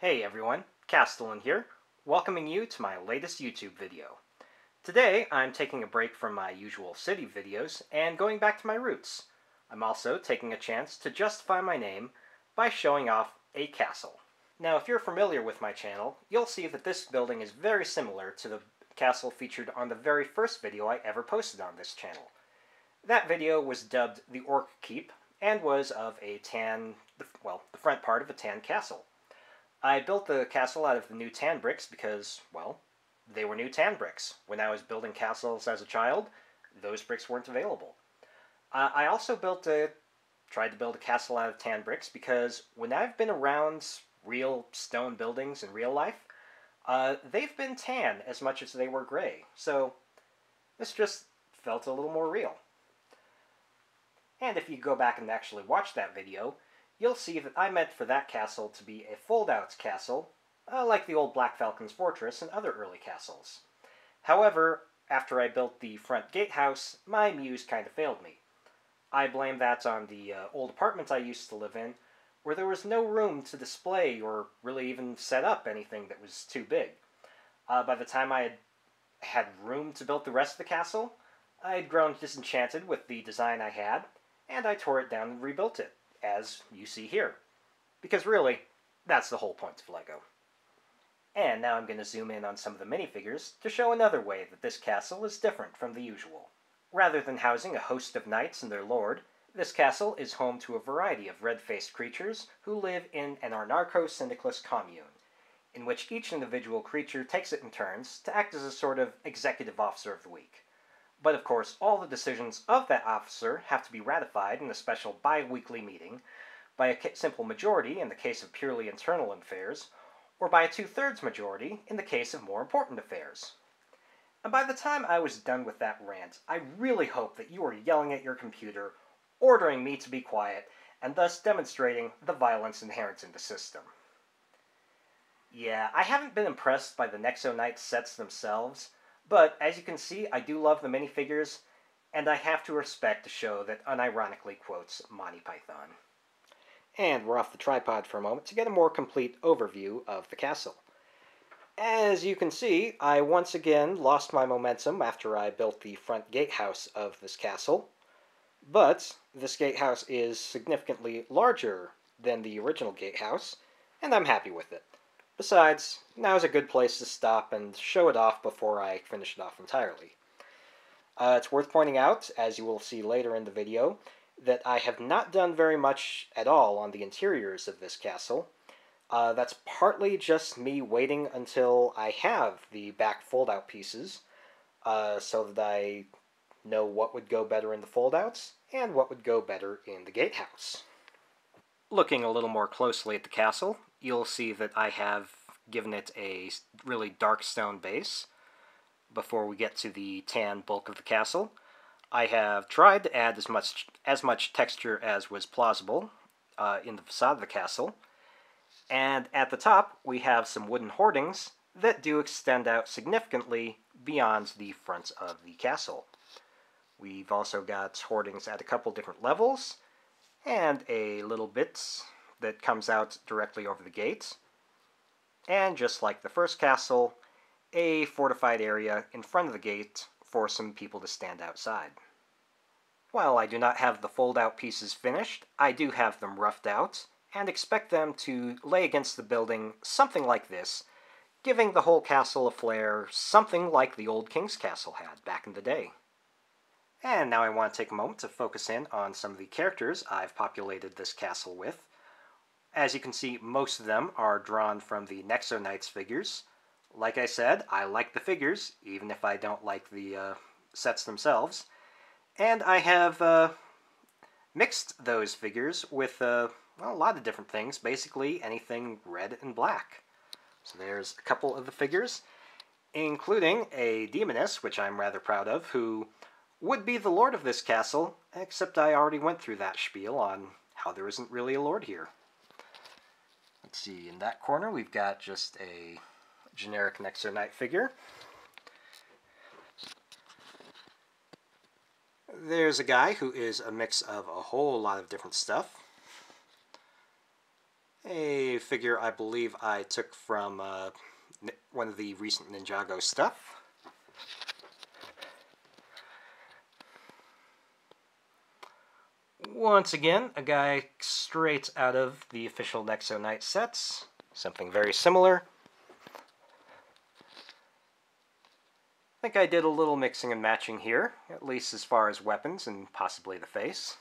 Hey everyone, Castellan here, welcoming you to my latest YouTube video. Today I'm taking a break from my usual city videos and going back to my roots. I'm also taking a chance to justify my name by showing off a castle. Now if you're familiar with my channel, you'll see that this building is very similar to the castle featured on the very first video I ever posted on this channel. That video was dubbed the Orc Keep and was of a the front part of a tan castle. I built the castle out of the new tan bricks because, well, they were new tan bricks. When I was building castles as a child, those bricks weren't available. I also tried to build a castle out of tan bricks because when I've been around real stone buildings in real life, they've been tan as much as they were gray. So this just felt a little more real. And if you go back and actually watch that video, you'll see that I meant for that castle to be a fold-out castle, like the old Black Falcon's Fortress and other early castles. However, after I built the front gatehouse, my muse kind of failed me. I blame that on the old apartment I used to live in, where there was no room to display or really even set up anything that was too big. By the time I had room to build the rest of the castle, I had grown disenchanted with the design I had, and I tore it down and rebuilt it, as you see here. Because really, that's the whole point of Lego. And now I'm going to zoom in on some of the minifigures to show another way that this castle is different from the usual. Rather than housing a host of knights and their lord, this castle is home to a variety of red-faced creatures who live in an anarcho-syndicalist commune, in which each individual creature takes it in turns to act as a sort of executive officer of the week. But of course, all the decisions of that officer have to be ratified in a special bi-weekly meeting by a simple majority in the case of purely internal affairs, or by a two-thirds majority in the case of more important affairs. And by the time I was done with that rant, I really hope that you were yelling at your computer, ordering me to be quiet, and thus demonstrating the violence inherent in the system. Yeah, I haven't been impressed by the Nexo Knight sets themselves, but as you can see, I do love the minifigures, and I have to respect a show that unironically quotes Monty Python. And we're off the tripod for a moment to get a more complete overview of the castle. As you can see, I once again lost my momentum after I built the front gatehouse of this castle, but this gatehouse is significantly larger than the original gatehouse, and I'm happy with it. Besides, now's a good place to stop and show it off before I finish it off entirely. It's worth pointing out, as you will see later in the video, that I have not done very much at all on the interiors of this castle. That's partly just me waiting until I have the back fold-out pieces, so that I know what would go better in the fold-outs and what would go better in the gatehouse. Looking a little more closely at the castle, you'll see that I have given it a really dark stone base. Before we get to the tan bulk of the castle, I have tried to add as much texture as was plausible in the facade of the castle. And at the top, we have some wooden hoardings that do extend out significantly beyond the front of the castle. We've also got hoardings at a couple different levels, and a little bit that comes out directly over the gate. And just like the first castle, a fortified area in front of the gate for some people to stand outside. While I do not have the fold-out pieces finished, I do have them roughed out, and expect them to lay against the building something like this, giving the whole castle a flair something like the old King's Castle had back in the day. And now I want to take a moment to focus in on some of the characters I've populated this castle with. As you can see, most of them are drawn from the Nexo Knights figures. Like I said, I like the figures, even if I don't like the sets themselves. And I have mixed those figures with a lot of different things, basically anything red and black. So there's a couple of the figures, including a demoness, which I'm rather proud of, who would be the lord of this castle, except I already went through that spiel on how there isn't really a lord here. Let's see, in that corner we've got just a generic Nexo Knight figure. There's a guy who is a mix of a whole lot of different stuff. A figure I believe I took from one of the recent Ninjago stuff. Once again, a guy straight out of the official Nexo Knight sets. Something very similar. I think I did a little mixing and matching here, at least as far as weapons and possibly the face.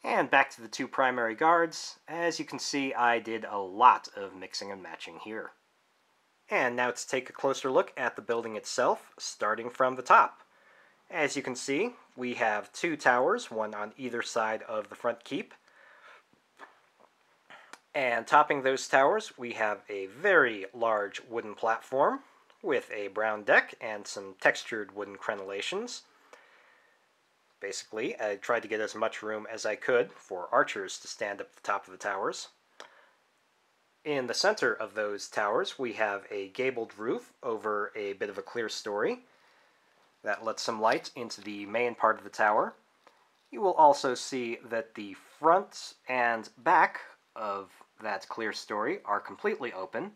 And back to the two primary guards. As you can see, I did a lot of mixing and matching here. And now to take a closer look at the building itself, starting from the top. As you can see, we have two towers, one on either side of the front keep. And topping those towers, we have a very large wooden platform with a brown deck and some textured wooden crenellations. Basically, I tried to get as much room as I could for archers to stand up at the top of the towers. In the center of those towers, we have a gabled roof over a bit of a clear story that lets some light into the main part of the tower. You will also see that the front and back of that clear story are completely open,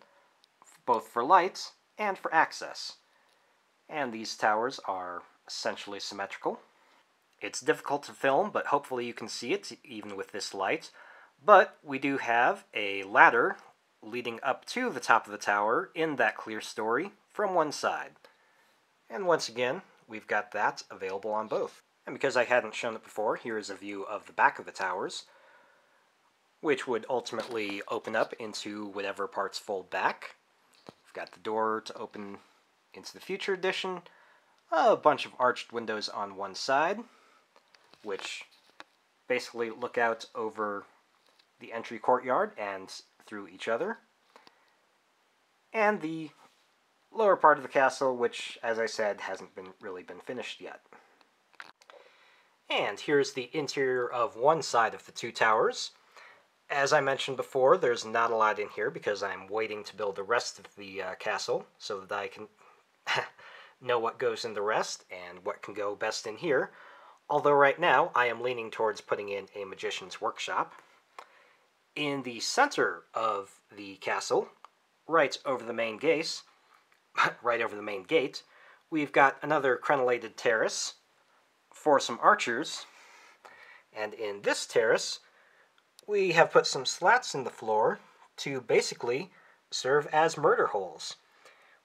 both for light and for access. And these towers are essentially symmetrical. It's difficult to film, but hopefully you can see it even with this light. But we do have a ladder leading up to the top of the tower in that clear story from one side. And once again, we've got that available on both. And because I hadn't shown it before, here is a view of the back of the towers, which would ultimately open up into whatever parts fold back. We've got the door to open into the Future Edition, a bunch of arched windows on one side, which basically look out over the entry courtyard and through each other. And the lower part of the castle, which, as I said, hasn't really been finished yet. And here's the interior of one side of the two towers. As I mentioned before, there's not a lot in here because I'm waiting to build the rest of the castle so that I can know what goes in the rest and what can go best in here. Although right now I am leaning towards putting in a magician's workshop. In the center of the castle, right over the main gate, we've got another crenellated terrace for some archers. And in this terrace, we have put some slats in the floor to basically serve as murder holes.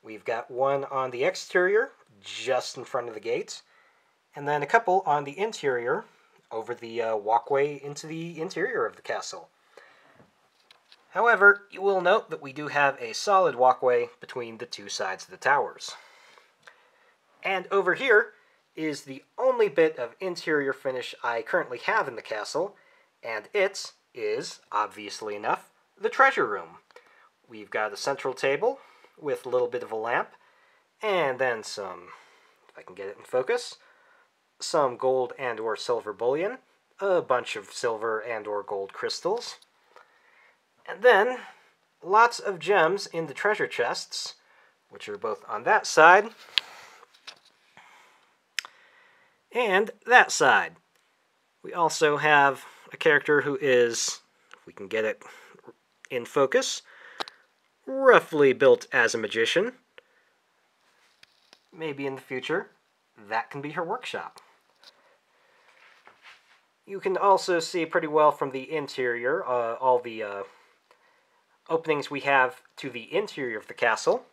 We've got one on the exterior, just in front of the gate, and then a couple on the interior, over the walkway into the interior of the castle. However, you will note that we do have a solid walkway between the two sides of the towers. And over here is the only bit of interior finish I currently have in the castle, and it is, obviously enough, the treasure room. We've got a central table with a little bit of a lamp, and then some, if I can get it in focus, some gold and or silver bullion, a bunch of silver and or gold crystals, and then lots of gems in the treasure chests, which are both on that side and that side. We also have a character who is, if we can get it in focus, roughly built as a magician. Maybe in the future, that can be her workshop. You can also see pretty well from the interior all the openings we have to the interior of the castle,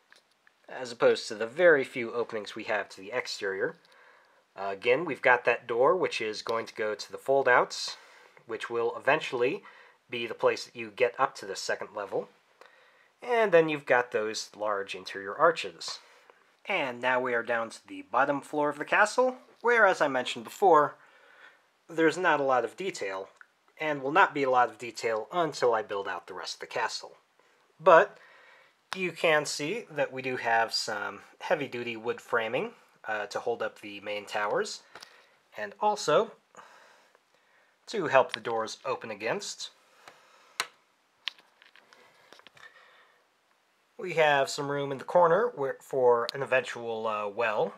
as opposed to the very few openings we have to the exterior. Again, we've got that door, which is going to go to the fold-outs, which will eventually be the place that you get up to the second level. And then you've got those large interior arches. And now we are down to the bottom floor of the castle, where, as I mentioned before, there's not a lot of detail, and will not be a lot of detail until I build out the rest of the castle. But you can see that we do have some heavy-duty wood framing to hold up the main towers, and also to help the doors open against. We have some room in the corner for an eventual well.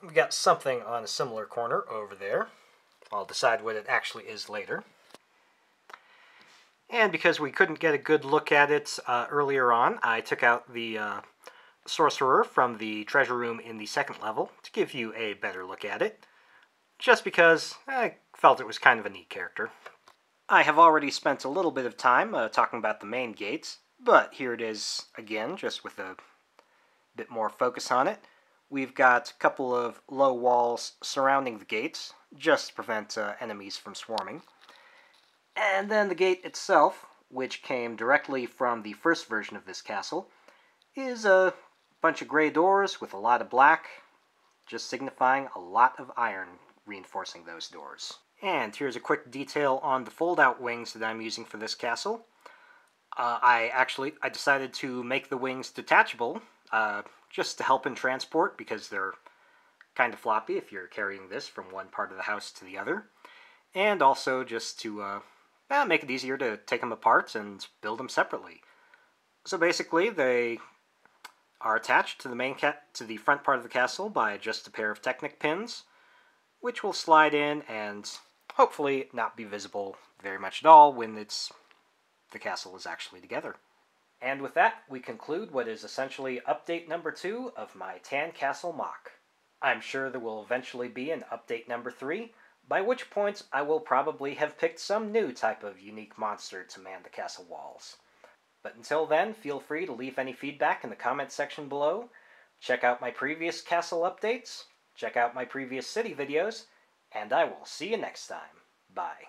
We've got something on a similar corner over there. I'll decide what it actually is later. And because we couldn't get a good look at it earlier on, I took out the sorcerer from the treasure room in the second level to give you a better look at it, just because I felt it was kind of a neat character. I have already spent a little bit of time talking about the main gates, but here it is again, just with a bit more focus on it. We've got a couple of low walls surrounding the gates, just to prevent enemies from swarming. And then the gate itself, which came directly from the first version of this castle, is a bunch of gray doors with a lot of black, just signifying a lot of iron reinforcing those doors. And here's a quick detail on the fold-out wings that I'm using for this castle. I decided to make the wings detachable, just to help in transport, because they're kind of floppy if you're carrying this from one part of the house to the other. And also just to make it easier to take them apart and build them separately. So basically, they are attached to the front part of the castle by just a pair of Technic pins, which will slide in and hopefully not be visible very much at all when the castle is actually together. And with that, we conclude what is essentially update number 2 of my Tan Castle MOC. I'm sure there will eventually be an update number 3, by which point I will probably have picked some new type of unique monster to man the castle walls. But until then, feel free to leave any feedback in the comments section below, check out my previous castle updates, check out my previous city videos, and I will see you next time. Bye.